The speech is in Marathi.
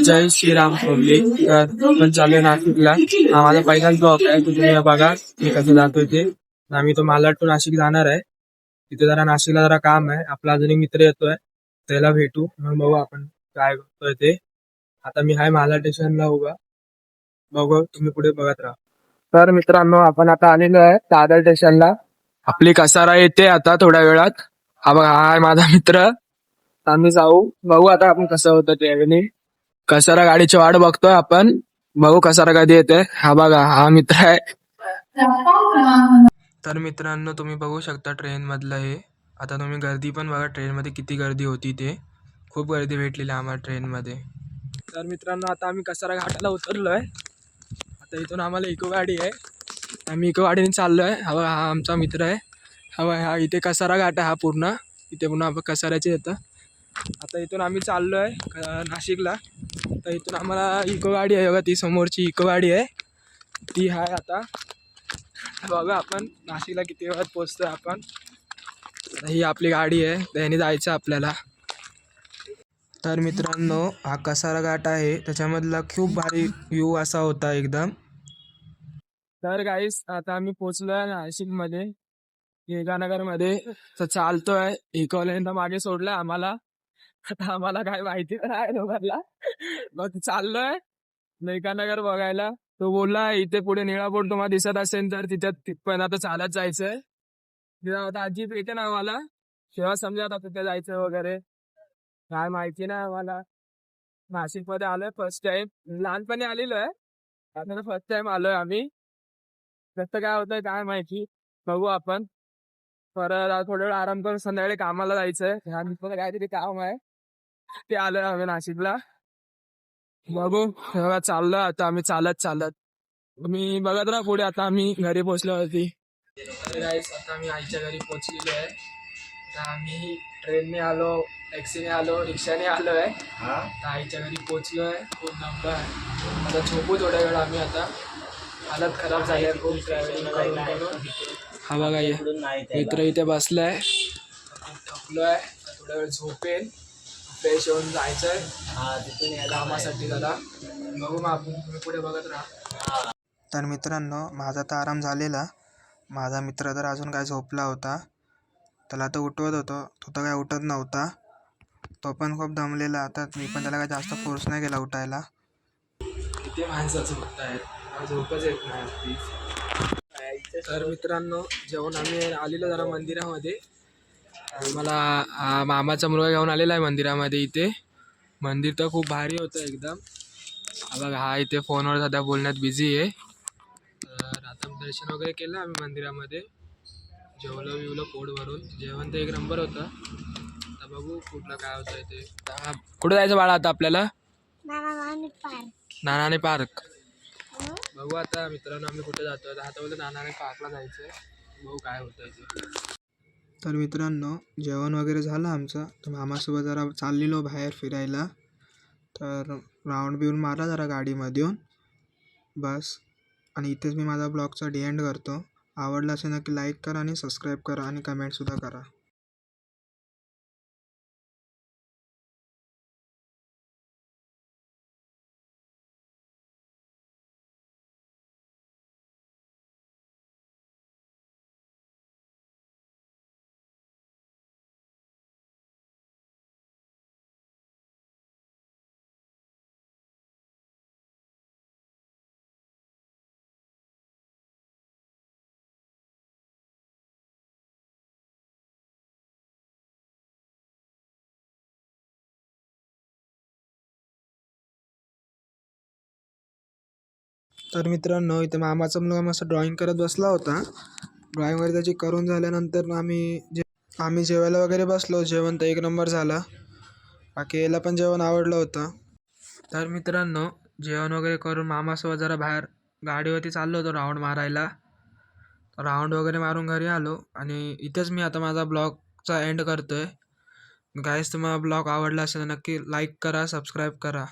जय श्रीराम कोहली. पण चालू आहे नाशिकला. हा माझा पहिलाच ब्लॉग आहे. तुम्ही बघा मी कसं जातोय ते. आम्ही तो मालाड टू नाशिक जाणार आहे. तिथे जरा नाशिकला जरा काम आहे. आपला अजून एक मित्र येतोय, त्याला भेटू मग बघू आपण काय करतोय ते. आता मी हाय मालाड स्टेशनला उभा. बघू तुम्ही पुढे बघत राहा. तर मित्रांनो आपण आता आलेलो आहे दादर स्टेशनला. आपली कसारा येते आता थोड्या वेळात. हा बघा हा आहे माझा मित्र. आम्ही जाऊ बघू आता आपण कसं होतं ते. कसारा गाडीची वाट बघतोय आपण. बघू कसारा कधी येते. हा बघा हा मित्र आहे. तर मित्रांनो तुम्ही बघू शकता ट्रेन मधलं हे. आता तुम्ही गर्दी पण बघा ट्रेन मध्ये किती गर्दी होती ते. खूप गर्दी भेटलेली आम्हाला ट्रेन मध्ये. तर मित्रांनो आता आम्ही कसारा घाटाला उतरलोय. आता इथून आम्हाला इको गाडी आहे. आम्ही इको गाडीने चाललोय. हा आमचा मित्र आहे. हा इथे कसारा घाट आहे हा पूर्ण. इथे पुन्हा आपण कसाऱ्याचे येतं. आता इथून आम्ही चाललोय नाशिकला. तर इथून आम्हाला इको गाडी आहे बघा, ती समोरची इको गाडी आहे ती आहे. आता बघा आपण नाशिकला किती वेळात पोहोचतोय आपण. ही आपली गाडी आहे, त्याने जायचं आपल्याला. तर मित्रांनो हा कसारा घाट आहे, त्याच्यामधला खूप भारी व्ह्यू असा होता एकदम. तर गाईस आता आम्ही पोहोचलोय नाशिक मध्ये, गिरगानगर मध्ये. तर चालतोय इकोपर्यंत मागे सोडलंय आम्हाला. आता आम्हाला काय माहिती नाही लोकांना. मग चाललोय नगर बघायला. तो बोलला इथे पुढे निळा बोर्ड तुम्हाला दिसत असेल तर तिथपर्यंत आता चालत जायचंय. आता आजी येते ना आम्हाला तेव्हा समजा आता तिथे जायचं वगैरे. काय माहिती नाही आम्हाला. नाशिक मध्ये आलोय फर्स्ट टाइम. लहानपणी आलेलो आहे, आता फर्स्ट टाइम आलोय आम्ही. कसं काय होतंय काय माहिती. बघू आपण. परत थोडा वेळ आराम करून संध्याकाळी कामाला जायचंय. काहीतरी काम आहे ते आलोय आम्ही नाशिकला. बघू तेव्हा चाललोय आता आम्ही चालत तुम्ही बघत राहा पुढे. आता आम्ही घरी पोहोचल्यावरती. आता आम्ही आईच्या घरी पोहोचलेलो आहे. आता आम्ही ट्रेनने आलो, टॅक्सीने आलो, रिक्षाने आलोय. आता आईच्या घरी पोहोचलोय. खूप दमलो आहे. आता झोपू थोड्या वेळ आम्ही. आता हालत खराब झाली आहे खूप ट्रॅव्हलिंग करून. हा बघा मित्र इथे बसलाय. थकलोय, थोड्या वेळ झोपेल, फ्रेश होऊन जायचंय कामासाठी जरा. बघू मग आपण, तुम्ही पुढे बघत राहा. तर मित्रांनो माझा तर आराम झालेला. माझा मित्र तर अजून काय झोपला होता. त्याला तर उठवत होतो, तो तर काय उठत नव्हता. तो पण खूप दमलेला. आता मी पण त्याला काय जास्त फोर्स नाही केला उठायला. किती माणसं झोपत आहेत, झोपच येत नाही. तर मित्रांनो जेवण आम्ही आलेलो जरा मंदिरामध्ये. मला मामाचा मुलगा घेऊन आलेला आहे मंदिरामध्ये. इथे मंदिर तर खूप भारी होतं एकदम. बघा हा इथे फोनवर सध्या बोलण्यात बिझी आहे. तर आता दर्शन वगैरे केलं आम्ही मंदिरामध्ये. जेवलं बिवलं पोट भरून. जेवण तर एक नंबर होतं. आता बघू कुठलं काय होतंय ते. कुठे जायचं बाळा आता आपल्याला? नानाने पार्क. बघू आता मित्रांनो आम्ही कुठे जातोय. आता बोलतो नानाने पार्कला जायचंय. बघू काय होतंय ते. तर मित्रांनो जेवण वगैरे झालं आमचं. तर मामासोबत जरा चाललेलो बाहेर फिरायला. तर राऊंड बिऊंड मारला जरा गाडीमधून बस. आणि इथेच मी माझा ब्लॉगचा एंड करतो. आवडला असेल नक्की लाईक करा आणि सबस्क्राईब करा आणि कमेंटसुद्धा करा. तर मित्रांनो इथे मामाचा मुलगा मस्त ड्रॉइंग करत बसला होता. ड्रॉइंग वगैरे त्याची करून झाल्यानंतर आम्ही जेवायला वगैरे बसलो. जेवण तर एक नंबर झालं. बाकी याला पण जेवण आवडलं होतं. तर मित्रांनो जेवण वगैरे करून मामासोबत जरा बाहेर गाडीवरती चाललो होतो राऊंड मारायला. राऊंड वगैरे मारून घरी आलो. आणि इथेच मी आता माझा ब्लॉगचा एंड करतोय. गाईस तुम्हाला ब्लॉग आवडला असेल तर नक्की लाईक करा, सबस्क्राईब करा.